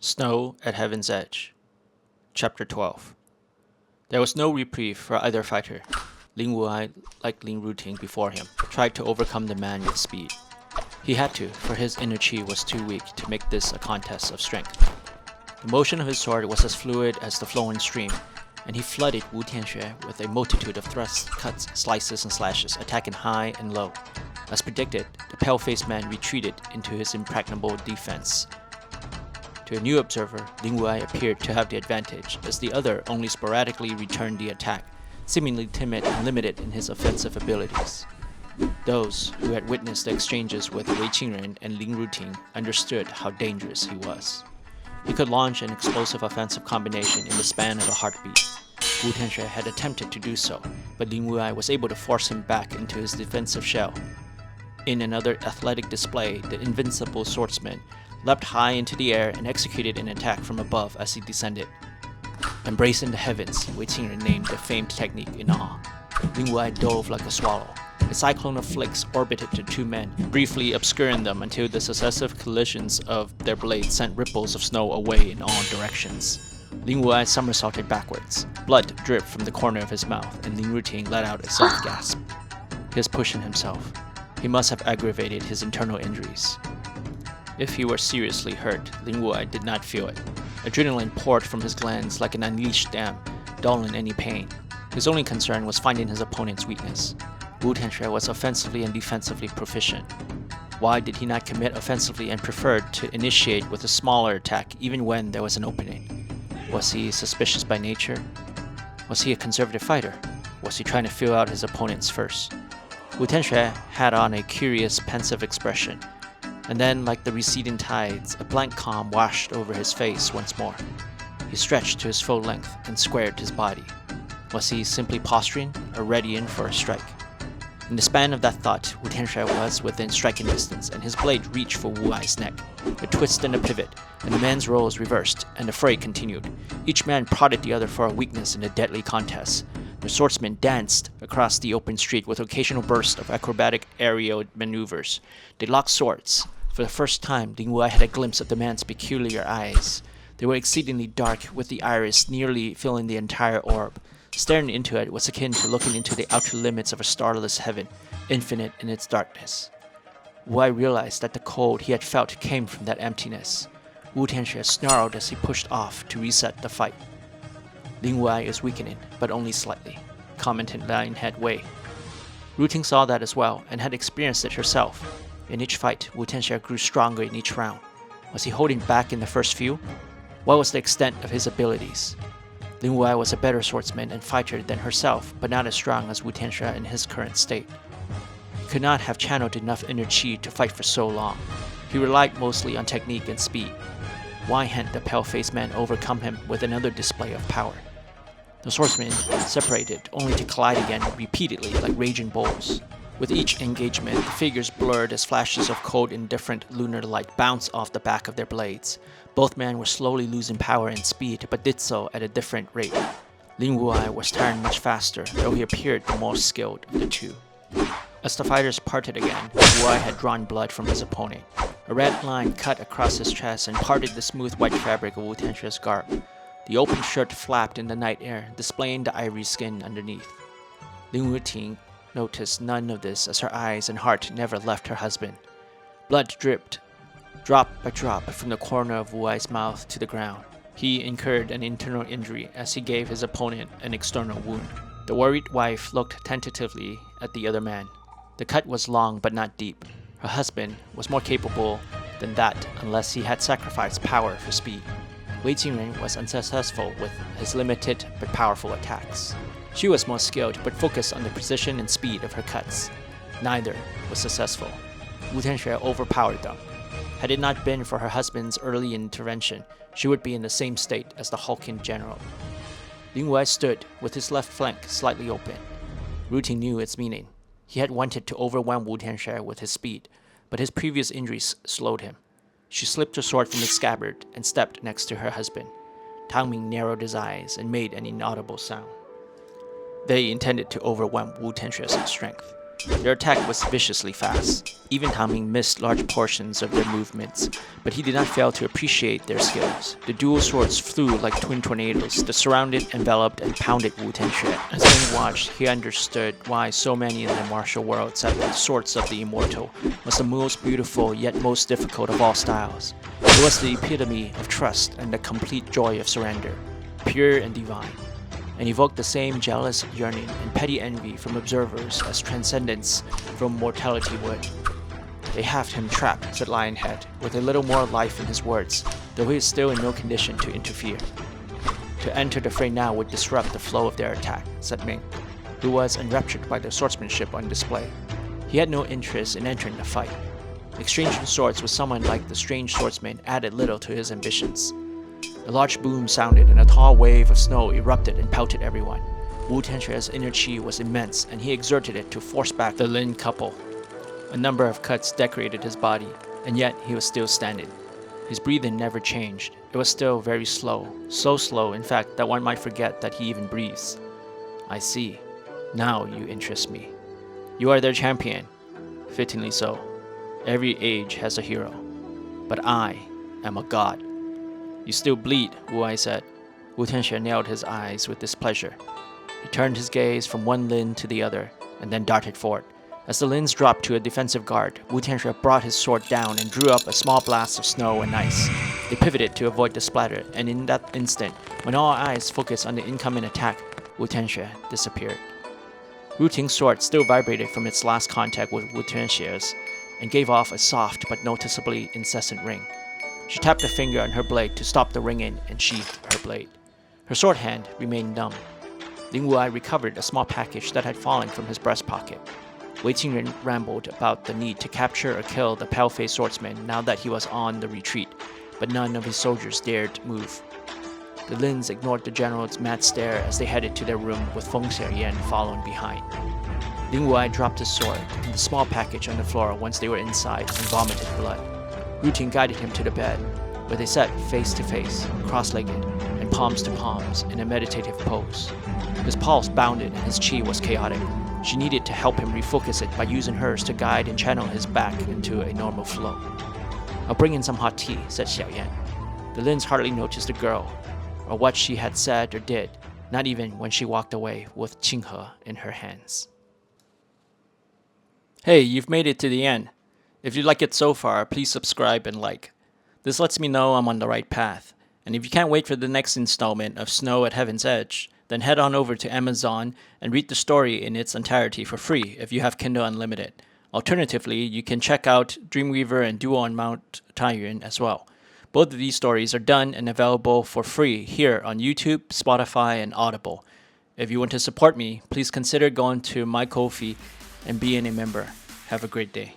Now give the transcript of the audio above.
Snow at Heaven's Edge. Chapter 12. There was no reprieve for either fighter. Lin Wuai, like Lin Wuting before him, tried to overcome the man with speed. He had to, for his inner chi was too weak to make this a contest of strength. The motion of his sword was as fluid as the flowing stream, and he flooded Wu Tianxue with a multitude of thrusts, cuts, slices, and slashes, attacking high and low. As predicted, the pale-faced man retreated into his impregnable defense. To a new observer, Lin Wuai appeared to have the advantage, as the other only sporadically returned the attack, seemingly timid and limited in his offensive abilities. Those who had witnessed the exchanges with Wei Qingren and Lin Wuting understood how dangerous he was. He could launch an explosive offensive combination in the span of a heartbeat. Wu Tianxue had attempted to do so, but Lin Wuai was able to force him back into his defensive shell. In another athletic display, the invincible swordsman leapt high into the air and executed an attack from above as he descended. Embracing the heavens, Wei Qingren named the famed technique in awe. Lin Wuai dove like a swallow. A cyclone of flakes orbited the two men, briefly obscuring them until the successive collisions of their blades sent ripples of snow away in all directions. Lin Wuai somersaulted backwards. Blood dripped from the corner of his mouth, and Lin Wuting let out a soft gasp. He was pushing himself. He must have aggravated his internal injuries. If he were seriously hurt, Lin Wuai did not feel it. Adrenaline poured from his glands like an unleashed dam, dulling any pain. His only concern was finding his opponent's weakness. Wu Tianxue was offensively and defensively proficient. Why did he not commit offensively and preferred to initiate with a smaller attack even when there was an opening? Was he suspicious by nature? Was he a conservative fighter? Was he trying to feel out his opponents first? Wu Tianxue had on a curious, pensive expression, and then, like the receding tides, a blank calm washed over his face once more. He stretched to his full length and squared his body. Was he simply posturing or readying for a strike? In the span of that thought, Wu Tianxue was within striking distance, and his blade reached for Wu Ai's neck. A twist and a pivot, and the men's roles reversed, and the fray continued. Each man prodded the other for a weakness in the deadly contest. The swordsmen danced across the open street with occasional bursts of acrobatic aerial maneuvers. They locked swords. For the first time, Lin Wuai had a glimpse of the man's peculiar eyes. They were exceedingly dark, with the iris nearly filling the entire orb. Staring into it was akin to looking into the outer limits of a starless heaven, infinite in its darkness. Wuai realized that the cold he had felt came from that emptiness. Wu Tianxue snarled as he pushed off to reset the fight. Lin Wuai is weakening, but only slightly, commented Lionhead Wei. Wuting saw that as well, and had experienced it herself. In each fight, Wu Tianxue grew stronger in each round. Was he holding back in the first few? What was the extent of his abilities? Lin Wuai was a better swordsman and fighter than herself, but not as strong as Wu Tianxue in his current state. He could not have channeled enough inner chi to fight for so long. He relied mostly on technique and speed. Why hadn't the pale-faced man overcome him with another display of power? The swordsmen separated, only to collide again repeatedly like raging bulls. With each engagement, the figures blurred as flashes of cold, indifferent lunar light bounced off the back of their blades. Both men were slowly losing power and speed, but did so at a different rate. Lin Wuai was tiring much faster, though he appeared the more skilled of the two. As the fighters parted again, Wuai had drawn blood from his opponent. A red line cut across his chest and parted the smooth white fabric of Wu Tianxue's garb. The open shirt flapped in the night air, displaying the ivory skin underneath. Lin Wuting noticed none of this, as her eyes and heart never left her husband. Blood dripped, drop by drop, from the corner of Wu Ai's mouth to the ground. He incurred an internal injury as he gave his opponent an external wound. The worried wife looked tentatively at the other man. The cut was long but not deep. Her husband was more capable than that unless he had sacrificed power for speed. Wei Qingren was unsuccessful with his limited but powerful attacks. She was more skilled but focused on the precision and speed of her cuts. Neither was successful. Wu Tianxue overpowered them. Had it not been for her husband's early intervention, she would be in the same state as the hulking general. Lin Wuai stood with his left flank slightly open. Wuting knew its meaning. He had wanted to overwhelm Wu Tianxue with his speed, but his previous injuries slowed him. She slipped her sword from its scabbard and stepped next to her husband. Tang Ming narrowed his eyes and made an inaudible sound. They intended to overwhelm Wu Tianxue's strength. Their attack was viciously fast. Even Taming missed large portions of their movements, but he did not fail to appreciate their skills. The dual swords flew like twin tornadoes that surrounded, enveloped, and pounded Wu Tianxue. As Lin watched, he understood why so many in the martial world said that the swords of the immortal was the most beautiful yet most difficult of all styles. It was the epitome of trust and the complete joy of surrender, pure and divine, and evoked the same jealous yearning and petty envy from observers as transcendence from mortality would. "They have him trapped," said Lionhead, with a little more life in his words, though he is still in no condition to interfere. "To enter the fray now would disrupt the flow of their attack," said Ming, who was enraptured by the swordsmanship on display. He had no interest in entering the fight. Exchanging swords with someone like the strange swordsman added little to his ambitions. A large boom sounded, and a tall wave of snow erupted and pelted everyone. Wu Tianxue's inner chi was immense, and he exerted it to force back the Lin couple. A number of cuts decorated his body, and yet he was still standing. His breathing never changed. It was still very slow, so slow, in fact, that one might forget that he even breathes. "I see. Now you interest me. You are their champion." "Fittingly so. Every age has a hero. But I am a god." "You still bleed," Wuai said. Wu Tianxue nailed his eyes with displeasure. He turned his gaze from one Lin to the other, and then darted forward. As the Lins dropped to a defensive guard, Wu Tianxue brought his sword down and drew up a small blast of snow and ice. They pivoted to avoid the splatter, and in that instant, when all eyes focused on the incoming attack, Wu Tianxue disappeared. Wu Ting's sword still vibrated from its last contact with Wu Tianxue's, and gave off a soft but noticeably incessant ring. She tapped a finger on her blade to stop the ringing and sheathed her blade. Her sword hand remained numb. Lin Wuai recovered a small package that had fallen from his breast pocket. Wei Qingren rambled about the need to capture or kill the pale-faced swordsman now that he was on the retreat, but none of his soldiers dared move. The Lins ignored the general's mad stare as they headed to their room with Feng Xiaoyan following behind. Lin Wuai dropped his sword and the small package on the floor once they were inside and vomited blood. Wu Ting guided him to the bed, where they sat face to face, cross-legged, and palms to palms in a meditative pose. His pulse bounded and his chi was chaotic. She needed to help him refocus it by using hers to guide and channel his back into a normal flow. "I'll bring in some hot tea," said Xiaoyan. The Lins hardly noticed the girl, or what she had said or did, not even when she walked away with Qinghe in her hands. Hey, you've made it to the end. If you like it so far, please subscribe and like. This lets me know I'm on the right path. And if you can't wait for the next installment of Snow at Heaven's Edge, then head on over to Amazon and read the story in its entirety for free if you have Kindle Unlimited. Alternatively, you can check out Dreamweaver and Duel on Mount Taiyuan as well. Both of these stories are done and available for free here on YouTube, Spotify, and Audible. If you want to support me, please consider going to my Ko-fi and being a member. Have a great day.